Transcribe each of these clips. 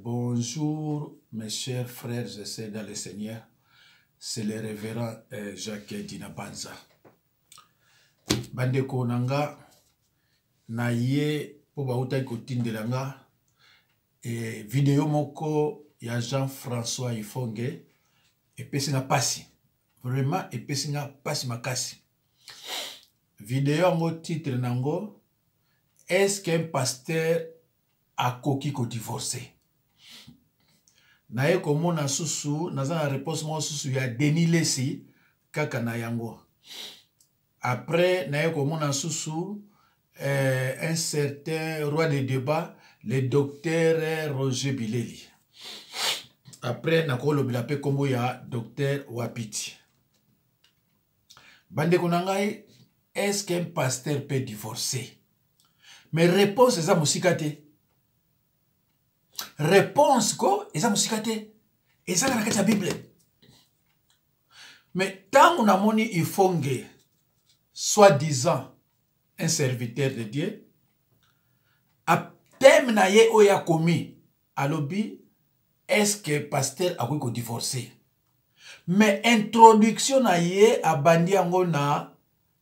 Bonjour mes chers frères et sœurs dans le Seigneur, c'est le révérend Jacques Dinabanza. Bandeko nanga na ye po bauta kotindelanga vidéo moko ya Jean-François Ifonge epesinga pasi. Vraiment epesinga pasi makasi. Vidéo ngo titre nango est-ce qu'un pasteur a koki ko divorcer? Naye komona susu naza na réponse mo susu ya Denis Lesi kaka na yango. Après naye komona susu un certain roi de débat, le docteur Roger Bileli. Après nakolo bilape kombo ya docteur Wapiti. Bande konangai, est-ce qu'un pasteur peut divorcer? Mais réponse eza musikate. Réponse ko eza musikate. Eza na kati ya Bible. Mais tant on a moni Ifonge, soi-disant un serviteur de Dieu, a thème na ye oya komi alobi, est-ce que pasteur a ko divorcer? Mais introduction na ye a bandi yango na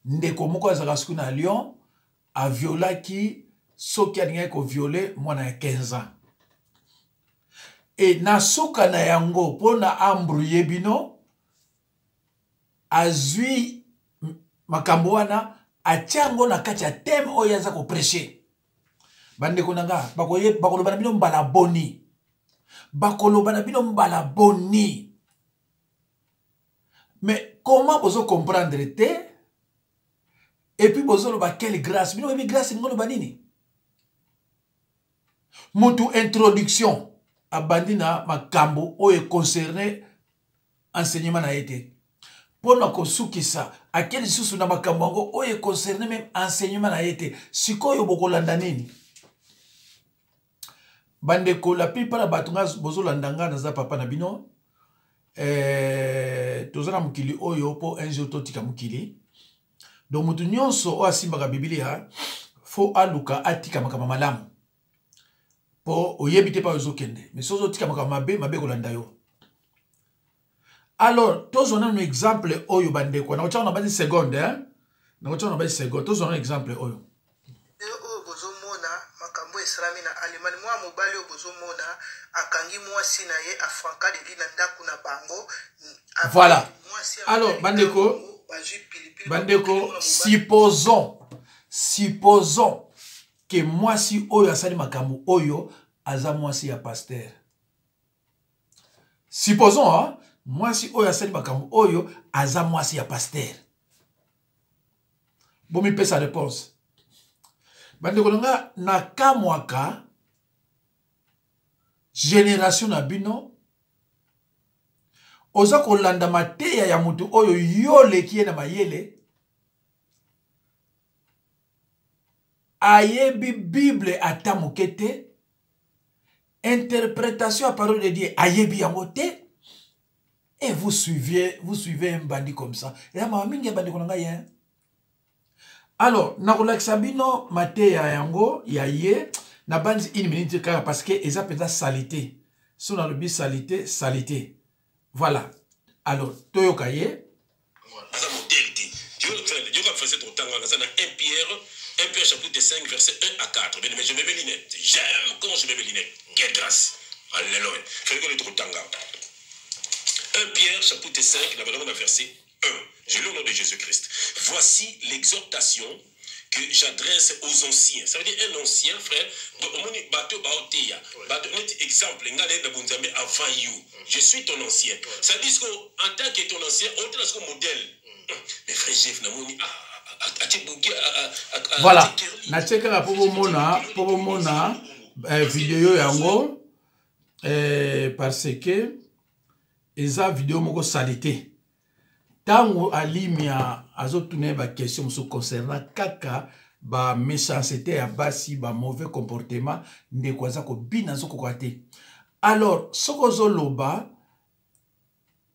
ndeko moko azaka suku na Lyon a violaki soki alingai ko violer mwana ya 15 ans. Et na suka na yango pona ambrouiller bino azui makambo wana atiango na kati ya thème oyo aza ko prêcher. Bandeko nanga bakoloba na bino mbala boni. Bakoloba na bino mbala boni. Mais comment vous comprendre te? Et puis vous avez quelle grâce? Bino bebi grâce ngolo banini. Mutu introduction a bandina makambo oyo concerné enseignement na été. Pona ko sukisa a quel susu na makambo ngo oyo concerné même enseignement na été. Sikoyo bokolanda nini? Bandeko la plupart la batunga bozolandanga na za papa na bino. Tozana mukili oyo po un jour totika mukili. Donc mutu nyonso o asimbaka Biblia fo aluka atika makama malamu. Po oyebite pa ozokende. Mais sozo tika makama mabe kolanda yo. Alors, tozona un exemple oyo bandeko. Na ocha na basi seconde hein. Na ocha na basi seconde. Tozona un exemple oyo. Makambo esalami na Allemagne mwa mobali obozomona akangi mwasi na ye afranka de li na ndaku na bango. Voilà. Alors bandeko supposons que mwasi oyo asali makambo oyo aza mwasi ya pasteur. Supposons hein, mwasi oyo asali makambo oyo aza mwasi ya pasteur. Bomi pesa réponse. Bandeko nga na kamwaka génération na bino oza kolanda mateya ya mutu oyo yole kie na mayele ayebi Bible ata mokete interprétation à parole de Dieu ayebi yango te et vous suivez un bandit comme ça. Et là ma mingi bandiko nga ye. Alors, nakolakisa bino mateya yango ya ye na bandi une minute kaka parce que eza peza salité. Si on a le but salité. Voilà. Alors, toyoka ye. Asa modalité. Je vais faire ton temps dans 1 Pierre chapitre 5 verset 1 à 4. Mais je mets mes lunettes. J'aime quand je mets mes lunettes. Quelle grâce. Alléluia. Fais que le tanga. 1 Pierre chapitre 5 la verset 1. Je lis au nom de Jésus-Christ. Voici l'exhortation que j'adresse aux anciens. Ça veut dire un ancien frère. Exemple, avant you. Je suis ton ancien. Ça veut dire qu'en tant que ton ancien, on te laisse comme modèle. Mais frère Jeff, voilà. Na cheka pour mona vidéo yango parce que eza vidéo moko salité. Tango alimia azotune ba question so concernant kaka ba méchanceté ya basi ba mauvais comportement ndeko azako bina zoko kwate. Alors soko zoloba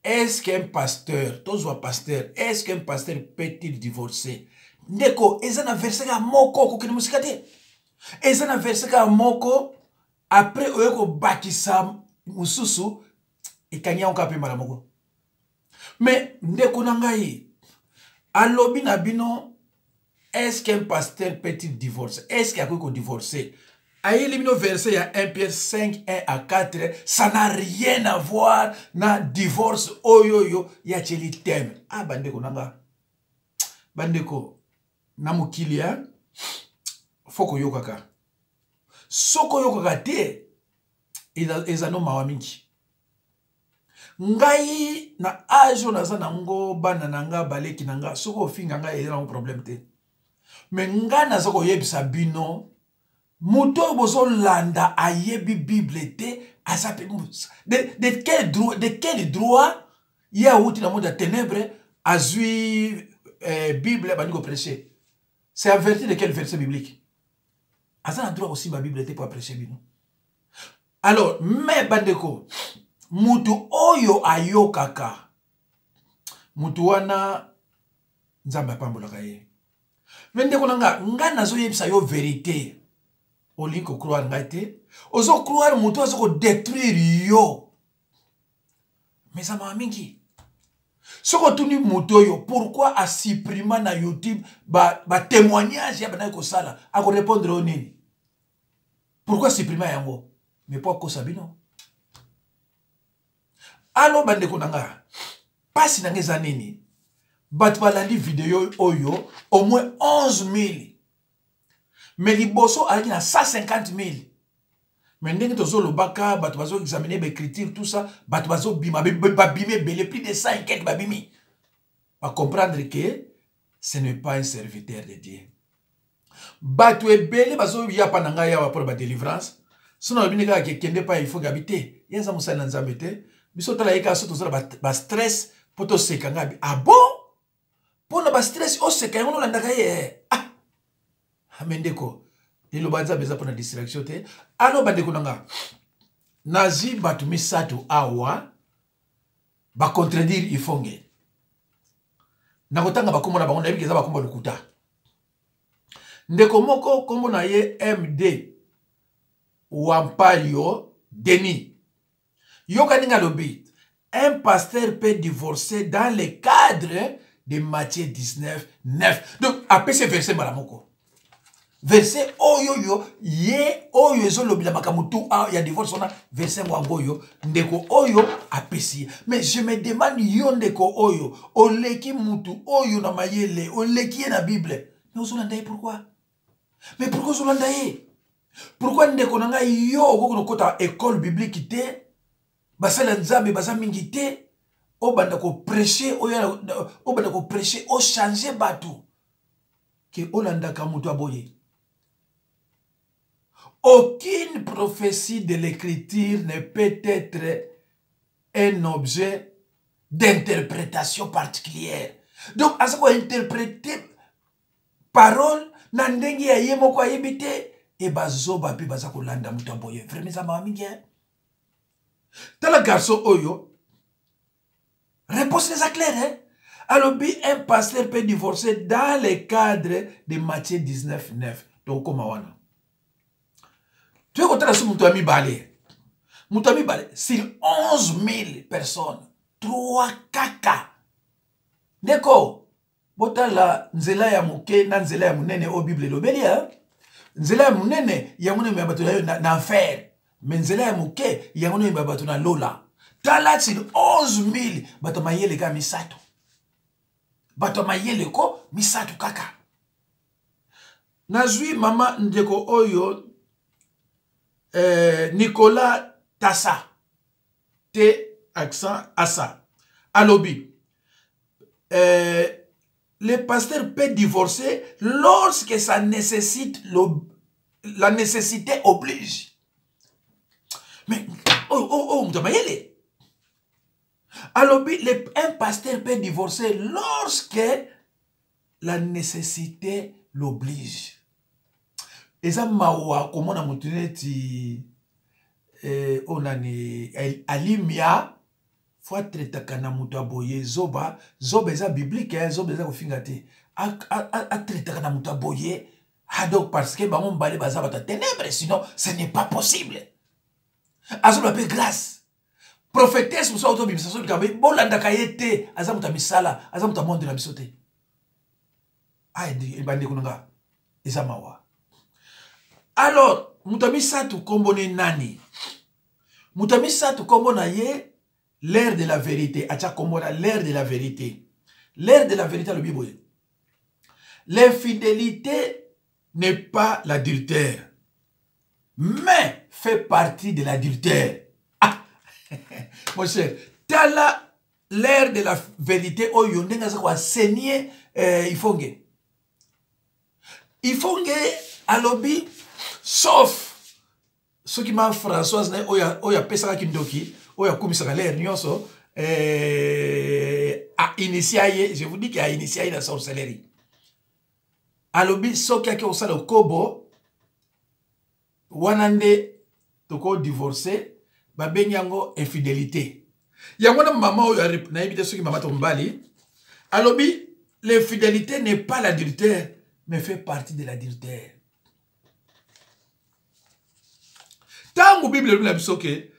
est-ce qu'un pasteur, tozwa pasteur, est-ce qu'un pasteur peut-il divorcer? Ndeko eza na verset ka moko ko kini musikate. Eza na verset ka moko après oyeko bakisa mususu ekanya onka pe malamoko. Mais ndeko na ngai alobi na bino, est-ce qu'un pasteur peut-il divorcer? Est-ce qu'il y a quoi divorcer? Aïe, le verset, il y a 1 Pierre 5, 1 à 4, ça n'a rien à voir na divorce. Oh yo yo, il y a tcheli thème. Ah, bandeko nanga. Bandeko, namukili, hein? Foko yo kaka. Soko yo kaka te, ezano mawaminki. Ngai na ajo na zanango bana nanga baleki nanga soko finga nga ezana un problème te. Mais nga na zoko yebisa bino muto bozo landa ayebi Bible te asape de quel droit ya wuti na monde de ténèbres azui Bible bani ko prêcher. C'est en vertu de quel verset biblique? Asa na droit aussi ma Bible te pour prêcher bino. Alors, mais bandeko mutu oyo ayokaka mutu wana nzamba pambolaka ye. Vendeko nanga nga nazo yebisa yo vérité. Oliko croire ngai te. Ozo croire mutu azo ko détruire yo. Mais ça m'a mingi. Soko tuni mutu oyo pourquoi a supprimer na YouTube ba témoignage ya bana ko sala a ko répondre au nini? Pourquoi supprimer yango? Mais pourquoi sabino? Allo bandeko nanga pasi na ngeza nini bat balandi vidéo oyo au moins 11 000 mais liboso alaki na 150 000 mais ndenge tozo lobaka bat bazo examiner l'écriture tout ça bat bazo bima babime belé plus de 100 enquêtes babimi va comprendre que ce n'est pas un serviteur de Dieu bat belé bazo ya pananga ya pour ba délivrance sinon binika ke kende pa il faut habiter yeza musala nzambe te. Biso tala yeka so tozala ba stress poto seka ngabi. Ah bon? Pona ba stress o seka yango landaka ye. Ah. Amendeko. Lelo banza beza pona distraction te. Ano bandeko nanga. Nazi batu misatu awa ba contredire ifonge. Nakotanga bakomona bango na bikeza bakomba lukuta. Ndeko moko kombo na ye MD Wampayo Denis. Yokaninga lobi, un pasteur peut divorcer dans le cadre de Matthieu 19, 9. Donc, après ce verset, malamoko. Verset oyo ye oyo ezo lobi la makamutu ya divorce on a verset wangoyo ndeko oyo apesi. Mais je me demande yo ndeko oyo oleki mutu oyo na mayele oleki na Bible. Mais ozolandaye pourquoi? Mais pourquoi ozolandaye? Pourquoi ndeko nanga yo okoko kota école biblique te? Basala nzambe baza mingi te obanda ko prêcher obanda ko prêcher o changer batou ke olanda ka mutu aboye. Aucune prophétie de l'écriture ne peut être un objet d'interprétation particulière. Donc à ce qu'on interpréter parole na ndenge ya yemo ko yebite e bazo bapi baza ko landa mutu aboye. Vraiment ça m'a mingi. Dans le garçon oyo, réponse les claire, hein? Alors, un pasteur peut divorcer dans le cadre de Matthieu 19, 9. Donc, comment on a? Tu es content de Moutami Balé. Moutami Balé, sur 11 000 personnes, 3 kaka. D'accord? Botala, nzela ya muke, na nzela ya munene au Bible lobeli, hein? Nzela ya munene, ya munene mabatola na enfer. Menzela ya muke ya ngono yeba bato na lola. Tala sur 11 000 bato mayele ka misato. Bato mayele ko misato kaka. Nazui mama ndeko oyo Nicolas Tassa. T accent asa. Alobi. Le pasteur peut divorcer lorsque ça nécessite la nécessité oblige. Mais, Moutamayele. Alors, un pasteur peut divorcer lorsque la nécessité l'oblige. Et ça, comme on a montré, on a alimia, faut traiter kana mutaboye, zoba eza biblique, zoba eza kofingate. A traiter kana mutaboye, donc parce que on balé baza bata ténèbres, sinon ce n'est pas possible. Azo l'appelle grâce. Prophétesse, vous savez, autobibisation, bolanda kayete, azamuta misala, azamuta monde na bisote. Aïe, bande kunanga, ezamawa. Alors, mutamisa tu kombone nani. Mutamisa tu kombona ye, l'air de la vérité. Acha kombona l'air de la vérité. L'air de la vérité, le Bible. L'infidélité n'est pas l'adultère, mais fait partie de l'adultère. Ah, mon cher, tala l'air de la vérité, oh yondenga za kwa saigner ifonge. Ifonge alobi, sauf ce qui m'a Françoise ne oya pesaka kindoki, oya kumisaka l'air nyonso a initié, je vous dis qu'il a initié la sorcellerie. Alobi soki ake osala kobo wanande toko divorcé babengi yango infidélité. Yango na mama oyo na yebite soki mama tombali alobi l'infidélité n'est pas l'adultère mais fait partie de l'adultère. Tango Bible la biso ke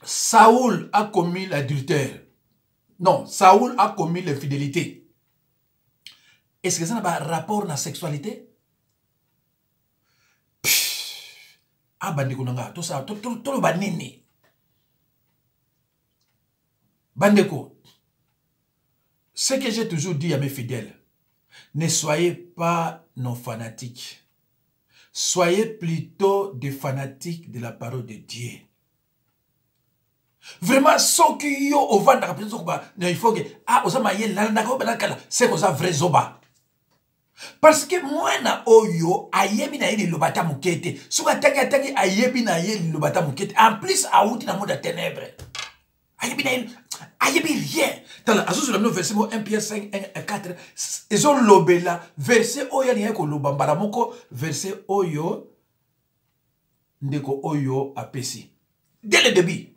Saoul a commis l'adultère. Non, Saoul a commis l'infidélité. Est-ce que ça n'a pas rapport à la sexualité? Ah, bandeko nanga, tout ça, tout le banini. Bandeko, ce que j'ai toujours dit à mes fidèles, ne soyez pas non fanatiques. Soyez plutôt des fanatiques de la parole de Dieu. Vraiment, ceux qui ont au vent, il faut que, ah, osama yé, c'est qu'on a vrai zoba. Parce que moi na oyo ayebi na yeli lobata mukete suka tangi ayebi na yeli lobata mukete en plus aouti na monde de ténèbres ayebi rien tala azuzu la verset 1 Pierre 5 1 4 ils ont lobela verset oyo ni ko lobambara moko verset oyo ndeko oyo apesi dès le début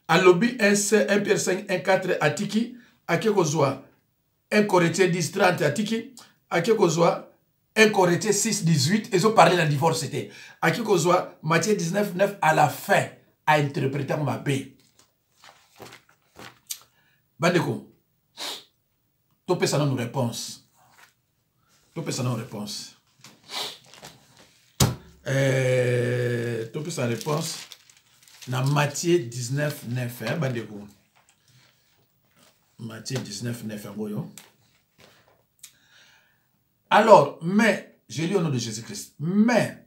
alobi 1 Pierre 5 1 4 atiki akeko zwa 1 Corinthiens 10 30 atiki Aki kozwa 1 Corinthiens 6, 18, ils ont parlé d'un divorce, c'était. Aki kozwa Matthieu 19, 9, à la fin, a interprété ma paix. Bandeko, topé ça nos réponses. Topé ça nos réponses. Topé sa réponse. Dans Matthieu 19, 9, hein, bandeko. Matthieu 19, 9, hein, boyo. Alors, mais, je lis au nom de Jésus-Christ, mais,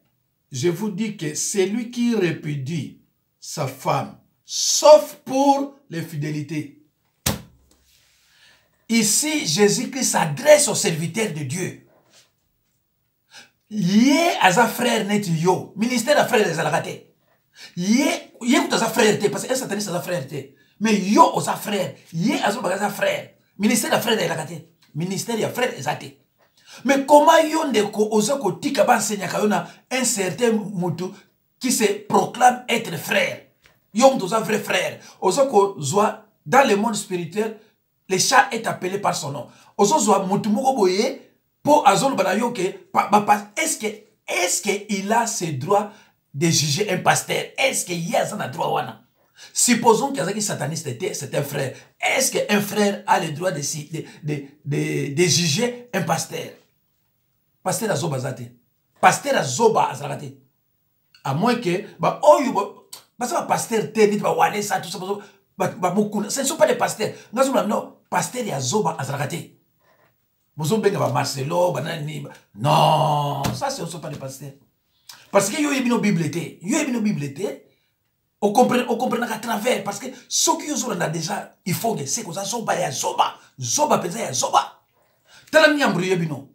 je vous dis que c'est lui qui répudie sa femme, sauf pour l'infidélité. Ici, Jésus-Christ s'adresse aux serviteurs de Dieu. Yé aza frère net yo, ministère de frère des alagate. Yé aza frère te, parce que un sataniste aza frère te. Mais yo aza frère, yé aza frère. Ministère de frère des alagate. Ministère de frère des athées. Mais comment yondeko osako tika ba enseigne kayona un certain mutu qui se proclame être frère. Yom toza vrai frère. Osako zoa dans le monde spirituel, le chat est appelé par son nom. Osako zoa mutu moko boye pour azol banayo ke est-ce que il a ce droit de juger un pasteur? Est-ce qu'il y a ça droit wana? Supposons qu'il y a un sataniste, c'est un frère. Est-ce qu'un frère a le droit de juger un pasteur? Pasteur azoba zate. Pasteur azoba azalate. À moins que, bah, oh, parce que pasteur te dit, bah, wale ça, tout ça, ce ne sont pas des pasteurs. Non, pasteur azoba azalate. Vous avez Marcelo, banani. Non, ça, ce ne sont pas des pasteurs. Parce que yo yebino bibliothèque. Yo yebino bibliothèque. On comprend à travers. Parce que ceux qui ont déjà, il faut que c'est que ça zoba ya zoba. Zoba pesa ya zoba. Tala nyambru yebino.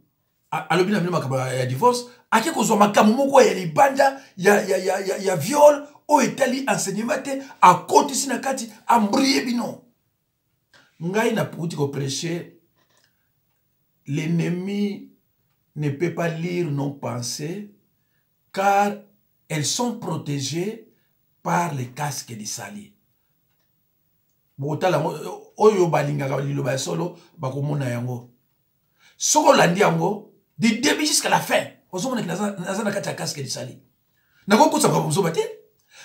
Alors bien il y a divorce ake ko zo makamu moko ya libanda ya viol o etali enseignement te a côté sinakati ambriye bino ngai na pouti ko prêcher l'ennemi ne peut pas lire nos pensées car elles sont protégées par les casques de sali botala oyo balinga liloba solo bakomona yango soko landi yango du début jusqu'à la fin. Vous avez un casque de sali.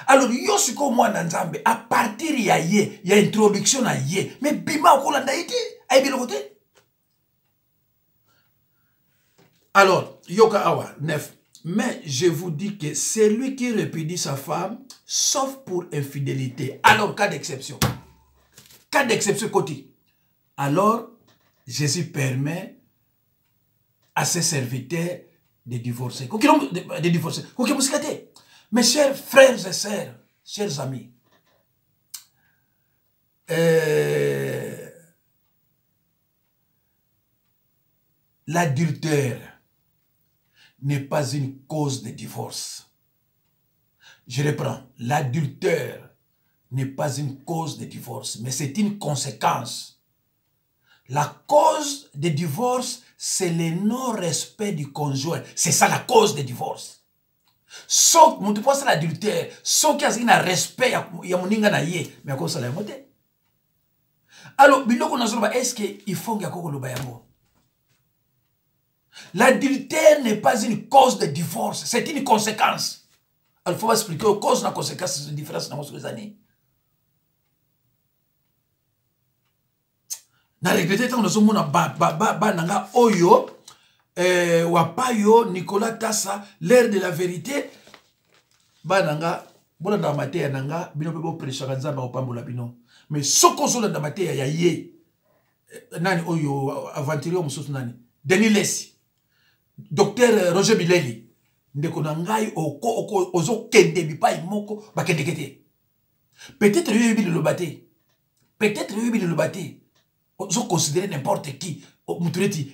Alors, yo siko mwana nzambe, à partir ya ye, ya introduction na ye, mais bima okolanda ite, aibi le côté. Alors, yoka awa, 9. Mais je vous dis que c'est lui qui répudie sa femme, sauf pour infidélité. Alors, cas d'exception. Cas d'exception côté. Alors, Jésus permet à ses serviteurs de divorcer. De divorcer. Mes chers frères et sœurs, chers amis, l'adultère n'est pas une cause de divorce. Je reprends. L'adultère n'est pas une cause de divorce, mais c'est une conséquence. La cause de divorce, c'est le non-respect du conjoint. C'est ça la cause de divorce. Sauf, mon tupo c'est l'adultère. Sauf qu'il y a un respect, il y a mon inga na ye, mais à cause de la moté. Alors, biloko na zoloba, est-ce qu'il faut qu'il y a koko loba yango? L'adultère n'est pas une cause de divorce, c'est une conséquence. Alors, il faut expliquer aux causes et aux conséquences de différence dans les années. Na regretté tant nous sommes nanga oyo wapayo Nicolas Tassa l'ère de la vérité bananga bona na mateya nanga bino pe bo prêcher nzamba opambola bino mais soko zo na mateya ya ye nani oyo aventurier mususu nani Denis Lessi docteur Roger Bileli ndeko na ngai oko ozo kende bipai moko bakende kete peut-être lui le baté peut-être lui le baté je considère n'importe qui.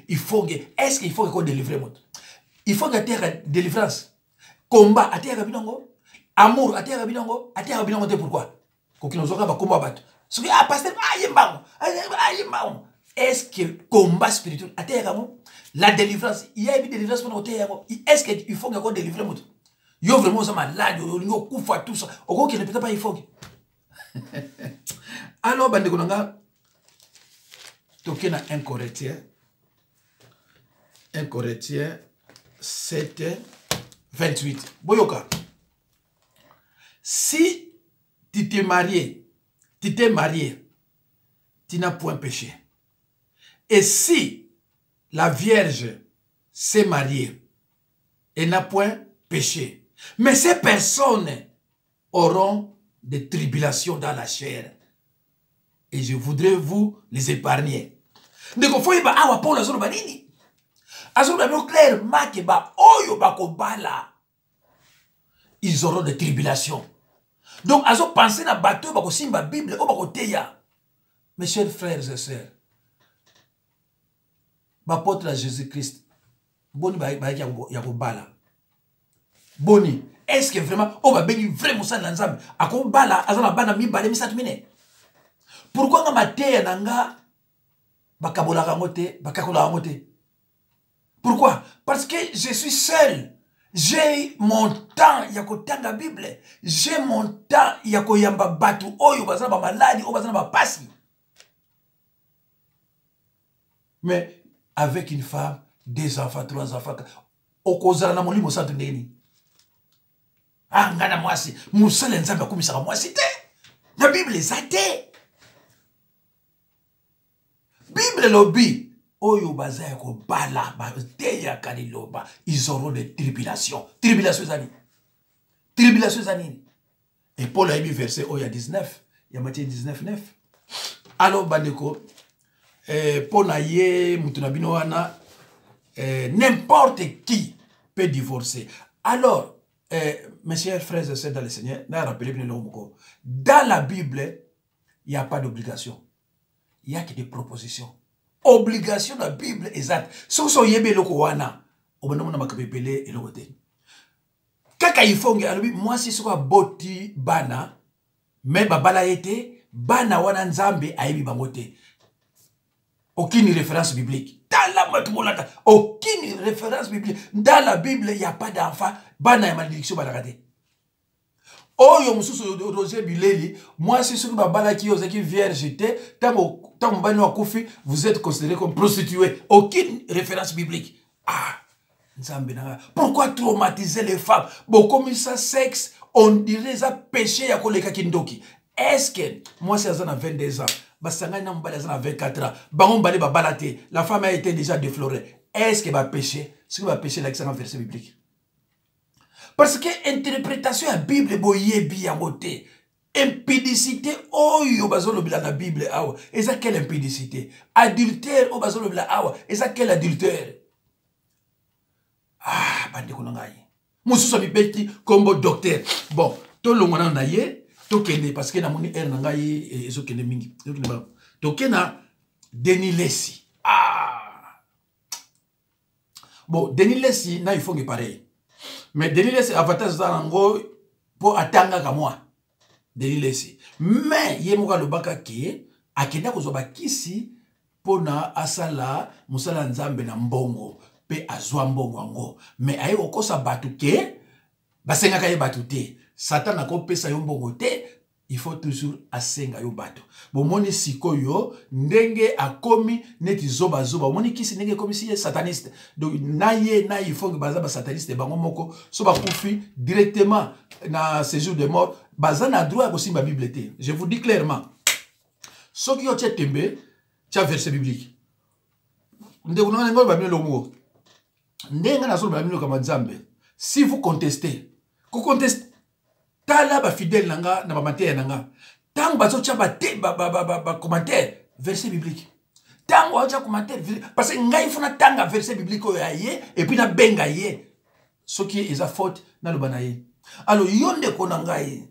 Il faut que. Est-ce qu'il faut qu'on délivre le monde? Il faut qu'il y ait délivrance. Combat, à terre binango. Amour, à terre binango. À terre binango, pourquoi? Quand nous avons combat battu. Ce qui est pasteur, est-ce que combat spirituel, à terre la délivrance, il y a une délivrance pour nous. Est-ce qu'il faut qu'on délivre le monde? Il y a vraiment ça malade, il y a un tout ça. Au qui ne peut pas y faut. Alors, Bandekonanga. Tokena 1 Corinthiens 7, 28. Boyoka. Si tu t'es marié, tu n'as point péché. Et si la Vierge s'est mariée, elle n'a point péché. Mais ces personnes auront des tribulations dans la chair. Et je voudrais vous les épargner. Donc, il faut que awa Paul azolo banini. Azolo banini clairement que ba oyo bako bala. Ils auront des tribulations. Donc, azo penser na bateau bako simba Bible o bako teya. Mes chers frères et sœurs, bapôtre à Jésus-Christ, boni ba yako bala. Boni, est-ce que vraiment o ba bengi vraiment ça na nzambe ako bala azana bana mi bale mi satumine? Pourquoi nga mateya nanga bakabola kangote bakakola kangote? Pourquoi? Parce que je suis seul. J'ai mon temps yako tanga Bible. J'ai mon temps yako yamba batu oyo bazana ba maladi o bazana ba pasi. Mais avec une femme, 2 enfants, 3 enfants, okozala na molimo santo ndeni. Ah ngana mwasi, musala nzambe akumisaka mwasi te. Na Bible zate. Bible lobby, oyo bazaya ko bala, teya kaliloba, ils auront des tribulations. Tribulations zani. Tribulations zani. Et Paul a mis verset oya 19, il y a Matthieu 19, 9. Alors bandeko, Paul a ye mutunabino wana, n'importe qui peut divorcer. Alors, mes chers frères et sœurs dans le Seigneur, dans la Bible, il n'y a pas d'obligation. Il n'y a que des propositions. Obligation de la Bible exacte. Si vous avez le Kowana, vous avez makabepele et le côté. Kaka ifonge alubi moi si soko boti bana, mais babala été bana wana nzambe aibi bangote. Aucune référence biblique. Dans la aucune référence biblique. Dans la Bible, il n'y a pas d'enfant. Bana ya malédiction balakate. Oh, yo mususu Roger Bileli, moi si sur babala qui osaki vierge tant bano akufi, vous êtes considéré comme prostitué. Aucune référence biblique. Ah, Pourquoi traumatiser les femmes? Bon, comme ça, sexe, on dirait ça péché à koleka kindoki. Est-ce que moi, c'est à 22 ans, basanga na mbala à 24 ans, bangon balé ba balate, la femme a été déjà déflorée. Est-ce que va péché? Ce que va péché là, c'est un verset biblique. Parce que interprétation à la Bible est boyé bien côté. Impudicité, oh yo bazolo bila la Bible awa. Et ça quelle impudicité? Adultère, oh bazolo bila awa. Et ça quel adultère? Ah, bande konangai. Mususa bibeti kombo docteur. Bon, to longona na ye, to kende parce que na moni er nangai ezo kende mingi. To kena Denis Lessi. Ah. Bon, Denis Lessi na il faut que pareil. Mais Denis Lessi avantage dans ngo pour atanga ka moi. Denis Lessi. Mais ye moka lobaka ki akenda kozoba kisi pona asala musala nzambe na mbongo. Pe azwa mbongo ango. Mais aye okosa batu ke basenga kaye batu te. Satan akopesa yo mbongo te. Il faut toujours asenga yo batu. Bomoni sikoyo ndenge akomi neti zoba zoba. Bomoni kisi ndenge komi si sataniste. Donc naye il faut que baza ba sataniste bango moko so ba kufi directement na séjour de mort. Baza na droit ko simba Bible te. Je vous dis clairement. Soki yo tche tembe, tcha verset biblique. Ndeko na ngolo ba bino lomo. Ndenga na solo ba bino kama nzambe. Si vous contestez, ko conteste tala ba fidèle nanga na ba mater nanga. Tant ba zo tcha ba commentaire verset biblique. Tant ba tcha commentaire parce que ngai funa tanga verset biblique o yaye et puis na benga ye. Soki eza faute na lo banaye. Alors yonde ko nangai.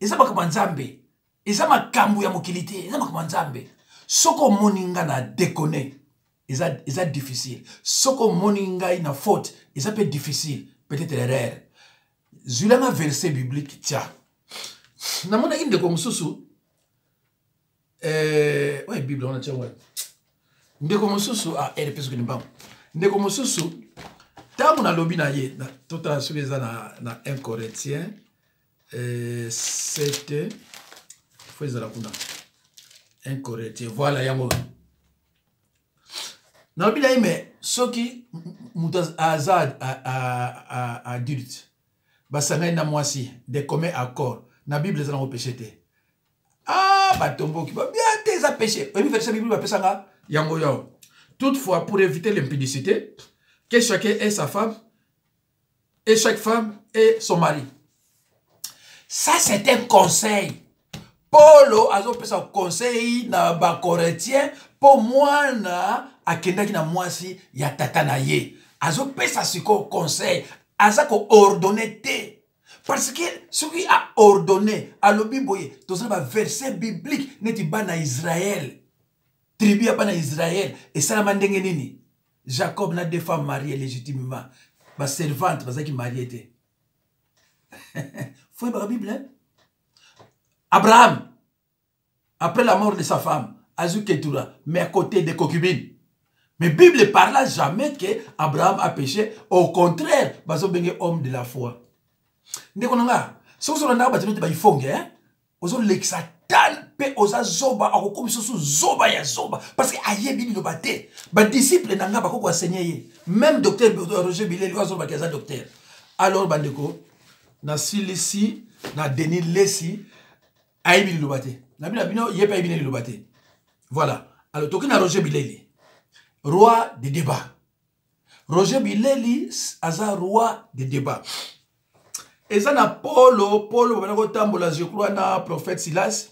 Eza ba nzambe. Eza makambu ya mokilité, eza ba nzambe. Soko moninga na déconner. Eza difficile. Soko moninga ina faute, eza peut difficile, peut-être erreur. Zulanga verset biblique tia. Na mona inde ko mususu ouais Bible on a tia ouais. Ndeko mususu ah elle parce que ni ba. Ndeko mususu ta mona lobi na ye na tota sous na 1 Corinthiens 7 faut la kuna 1 Corinthiens voilà yango. Na lobi na ye mais soki mutaz azad adulte basanga na mwasi de commun accord na Bible za na péché te. Ah batombo ki ba bien te za péché. Et verset Bible ba pesanga yango yo. Toutefois pour éviter l'impudicité que chacun ait sa femme et chaque femme ait son mari. Ça c'est un conseil. Paulo azo pesa conseil na ba Corinthiens pour moi na akenda ki na mwasi ya tata na ye. Azo pesa siko conseil. Aza ko ordonné te. Parce que ce qui a ordonné à l'obiboye, tout ça va verset biblique neti bana Israël. Tribu ya bana Israël et ça la mandenge nini. Jacob n'a deux femmes mariées légitimement. Ba servante bazaki mariée te. Faut la Bible hein? Abraham après la mort de sa femme, Azu Ketura, mais à côté des concubines. Mais la Bible ne parle jamais que Abraham a péché. Au contraire, bazo benge homme de la foi. Ndeko nanga, so so nanga batimete ba ifonge hein. Ozo l'exatan pe oza zoba akokomi soso zoba ya zoba parce que ayebi ni lobate. Ba disciple nanga ba ko enseigner. Même docteur Roger Bilel ozo ba kaza docteur. Alors bandeko na silisi na Denis Lessi ayebi ni lobate. Na bino bino yepa ayebi ni lobate. Voilà. Alors tokina Roger Bileli. Roi des débats. Roger Bileli aza roi des débats. Et ça na Paulo je crois na prophète Silas.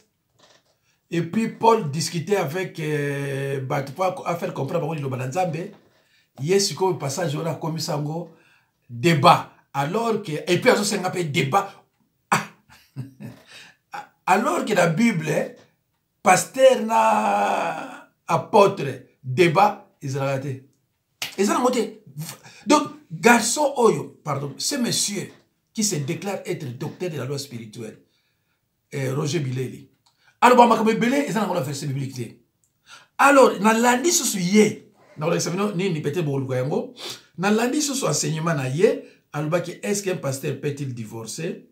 Et puis Paul discutait avec pour faire comprendre le balanzambe. Yes comme passage on a commis sango débat. Alors que et puis azo senga pe débat. Alors que la Bible pasteur na apôtre débat Israël. Et ça donc, garçon Oyo, pardon, ce monsieur qui se déclare être docteur de la loi spirituelle, Roger Bileli. Alors, bah, Bileli, ils ont un verset biblique. Alors, dans lundi sous yé, dans l'examen, ni peut-être bon dans lundi sous enseignement na yé, alors est-ce qu'un pasteur peut-il divorcer?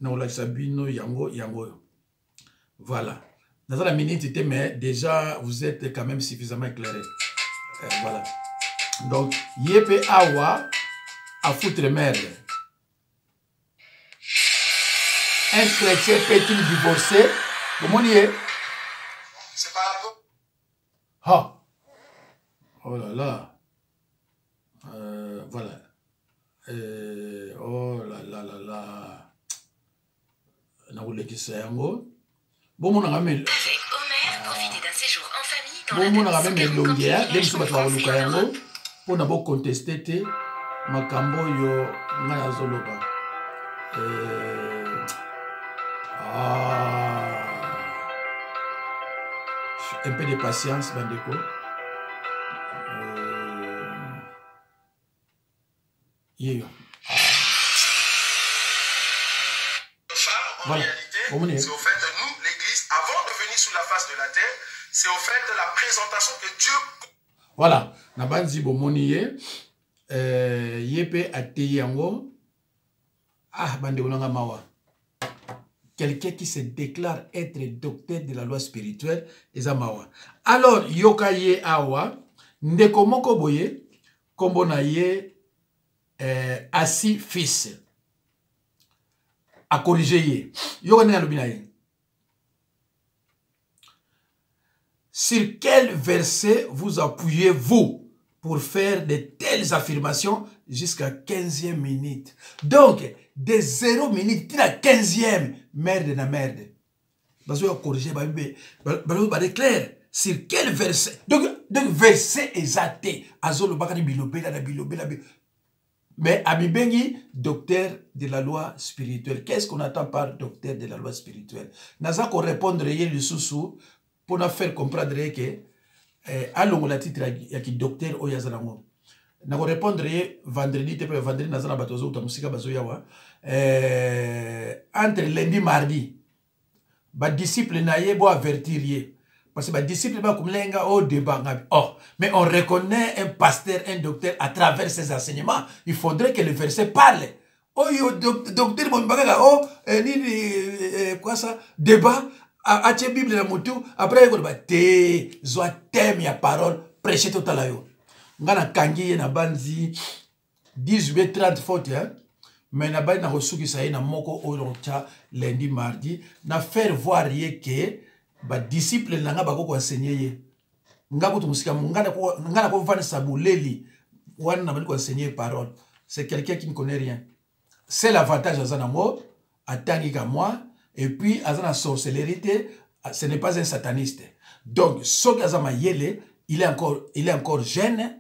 Dans l'examen, yango. Voilà. Dans la minute, mais déjà, vous êtes quand même suffisamment éclairé. Voilà. Donc, yépe awa à foutre merde. Un chrétien peut-il divorcer? Comment on y est? C'est par rapport. Ah! Oh là là. Voilà. Oh là là là là. On a voulu que ça yango. Bon, mon ami. Avec Omer, profitez d'un séjour en famille dans Bon, mon la ami, mais l'onguia, les gens qui ont yango. Pour n'avoir contesté, makambo yo ngana zoloba. Un peu de patience, Bandeko. En réalité, c'est au fait de nous, l'Église, avant de venir sur la face de la terre, c'est au fait de la présentation que Dieu... Voilà. Nabanzi bomoniye. Yepe ateye yango. Ah, Bandeko nanga mawa. Quelqu'un qui se déclare être docteur de la loi spirituelle, ezamawa. Alors, yokaye awa, ndeko moko boye, kombo na ye Asi fils. A corriger ye. Yoka ne alobi na ye. Sur quel verset vous appuyez-vous pour faire de telles affirmations jusqu'à 15e minute? Donc, de 0 minute à la 15e, merde na merde. Parce que corriger, bah clair. Sur quel verset? Donc verset exact. Azolo bakari bilobela na bilobela. Mais Abibengi, docteur de la loi spirituelle. Qu'est-ce qu'on attend par docteur de la loi spirituelle? Naza ko répondre yé le sous pour nous faire comprendre que allons la titre yaki docteur oyazanango. Na ko répondre yé vendredi te vendredi nazana batozo ta musika bazo yawa. Entre lundi mardi ba disciple na ye bo avertir ye parce que ba disciple ba kumlenga au débat mais on reconnaît un pasteur, un docteur à travers ses enseignements. Il faudrait que le verset parle. Oh yo docteur bon bagaga ni quoi ça débat a Bible la mutu après ko ba te zo thème ya parole prêcher total yo ngana kangi na banzi 18h30 faute hein. Mais na ba na kosuki sa na moko oroncha lundi mardi na faire voir ye que ba disciple nanga ba ko enseigner ye ngako to musika ngana ko vana sabuleli wana na ba ko enseigner parole. C'est quelqu'un qui ne connaît rien. C'est l'avantage azanamo atangi ka moi et puis azana sorcellerie, ce n'est pas un sataniste. Donc ce azama yele, il est encore jeune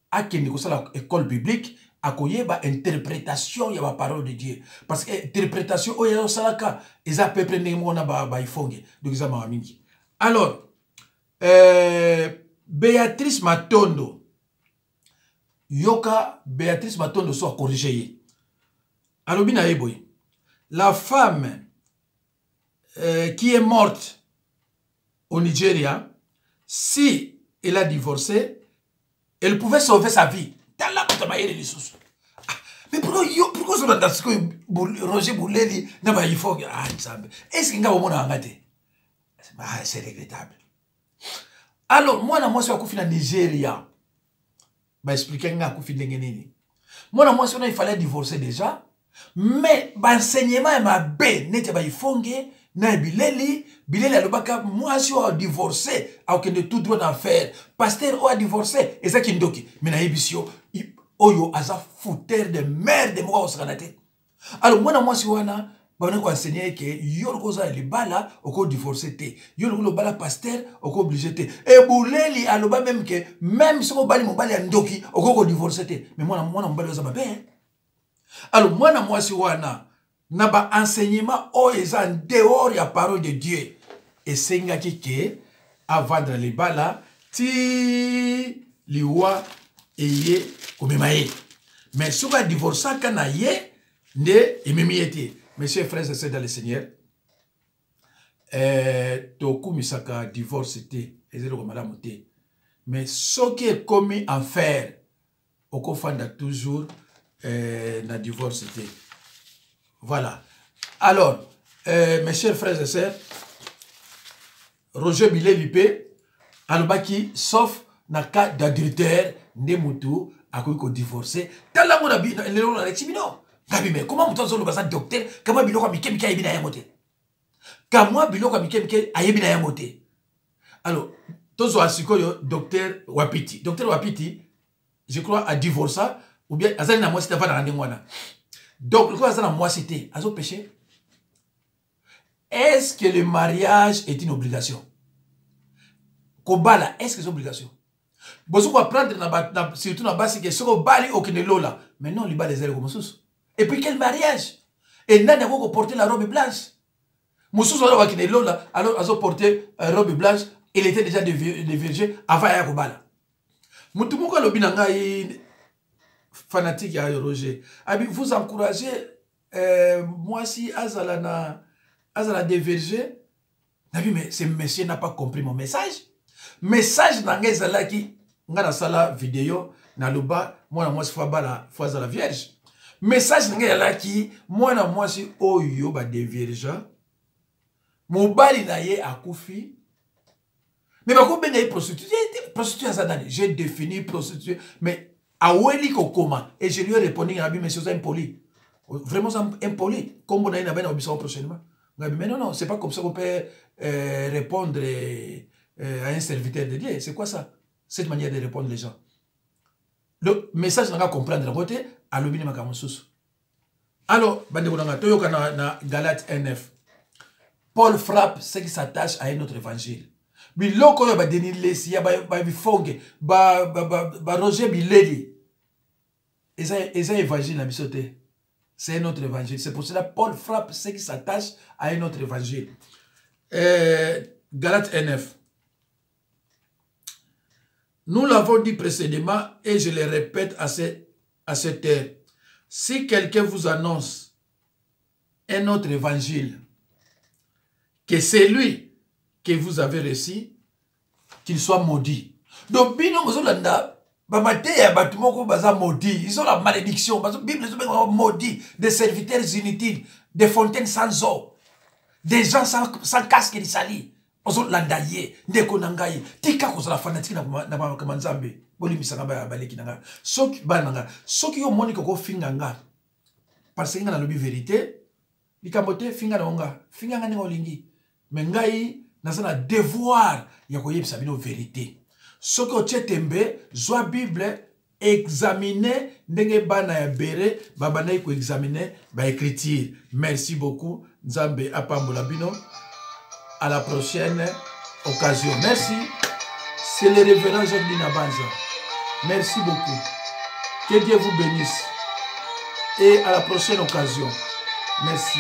à qui ne connaît pas l'école biblique. Akoyeba interprétation ya la parole de Dieu parce que interprétation oyo salaka eza peu près ndengona ba ifonge donc eza mamingi. Alors Béatrice Matondo yoka Béatrice Matondo soit corrigé alobi na yeboy la femme qui est morte au Nigeria, si elle a divorcé, elle pouvait sauver sa vie. Mais pourquoi ça dans ce que Roger Bouleli n'a pas eu fort? Est-ce qu'il y a un moment c'est regrettable. Alors, moi, je suis au Nigeria. Je vais expliquer ce que moi, il fallait divorcer déjà. Mais l'enseignement est ma bé, n'était pas ifonge, n'a bileli, bileli a l'obaka, moi, je suis divorcé, à aucun de tout droit d'en faire. Pasteur a divorcé, et ça qui est doki. Mais n'a ébissio, oyo, aza fouteur de merde de moi au Sranate. Alors, moi, si wana, on a enseigné que yolo koza le bala, oko divorcé te. Yolo le bala pasteur, oko obligé te. Et bouleli a l'oba même que, même si on bali mon bali andoki, oko divorcé te. Mais moi, on bali oza babé. Alors, moi, si wana, n'a pas enseignement, oh, ils en dehors, la parole de Dieu. Et c'est nga qui avant de les bala, ti liwa eye komemaye. Mais si on va divorcer, quand on y est, mes chers frères et sœurs dans le Seigneur, toku misaka divorce était, mais ce qui est commis en faire, au confanda toujours, na divorce était. Voilà. Alors, mes chers frères et sœurs, Roger Bilé Lipé, alobaki, sauf na cas d'adultère, nde mutu akoki ko divorcer tala ngona bi lelo na chibino gabi mais comment mutu azolo basa docteur kama biloko mike mike ayebi na yango te kamwa biloko mike mike ayebi na yango te alors tozo asikoyo docteur Wapiti je crois a divorcé ou bien azali na moi c'était pas na ndengwana donc le quoi azana moi c'était azo péché. Est-ce que le mariage est une obligation? Kobala, est-ce que c'est une obligation? Bozo ko prendre surtout na basi que soko bali okene lola. Mais non, li ba les ailes comme sous. Et puis quel mariage? Et nani ko porter la robe blanche. Moussous on va kene lola, alors azo porter robe blanche, il était déjà de virgin avant ya kobala. Mutu moko lobi na ngai fanatique ya Roger. Abi vous encouragez moi si azala déverger. Mais ce monsieur n'a pas compris mon message. Message n'a pas qui ngana sala vidéo na luba moi si fois la vierge. Message n'a pas qui moi si oyo ba déverger. Mobali na ye akufi. Mais ba ko benga prostituée azana. J'ai défini prostituée mais aweli ko comment et je lui ai répondu mais c'est impoli. Vraiment impoli. Comme on a une abena obisson prochainement. Mais non, c'est pas comme ça qu'on peut répondre à un serviteur de Dieu. C'est quoi ça? Cette manière de répondre les gens. Le message n'a pas comprendre la côté, à l'obéni makamosus. Alors, na Galates 9. Paul frappe ce qui s'attache à un autre évangile. Biloko yo ba denilesi ya ba bifonge ba Roger Bileli. Eza évangile na bisote. C'est un autre évangile. C'est pour cela que Paul frappe ceux qui s'attachent à un autre évangile. Galates 9. Nous l'avons dit précédemment et je le répète à cette heure. Si quelqu'un vous annonce un autre évangile, que c'est lui que vous avez reçu, qu'il soit maudit. Donc, bino mozolanda. Ils ont la malédiction. La Bible est maudit. Des serviteurs inutiles. Des fontaines sans eau. Des gens sans casque et sali. Ils ont landaye. Des konangaye. Tika kosa la fanatique na kamanzambe. Boli misanga ba baleki nanga. Soki bananga. Soki yo moni koko finganga. Parce que na lobi vérité. Likamote finga na onga. Finga ngani olingi. Mais ngai na devoir ya koyebisa bino vérité. Ce que tu tembe, zoa Bible, examiner, ndenge bana ya bere, babana ko examiner, ba écriture. Merci beaucoup, Nzambe apambola bino. À la prochaine occasion. Merci. C'est le révérend Jacques Binabanza. Merci beaucoup. Que Dieu vous bénisse. Et à la prochaine occasion. Merci.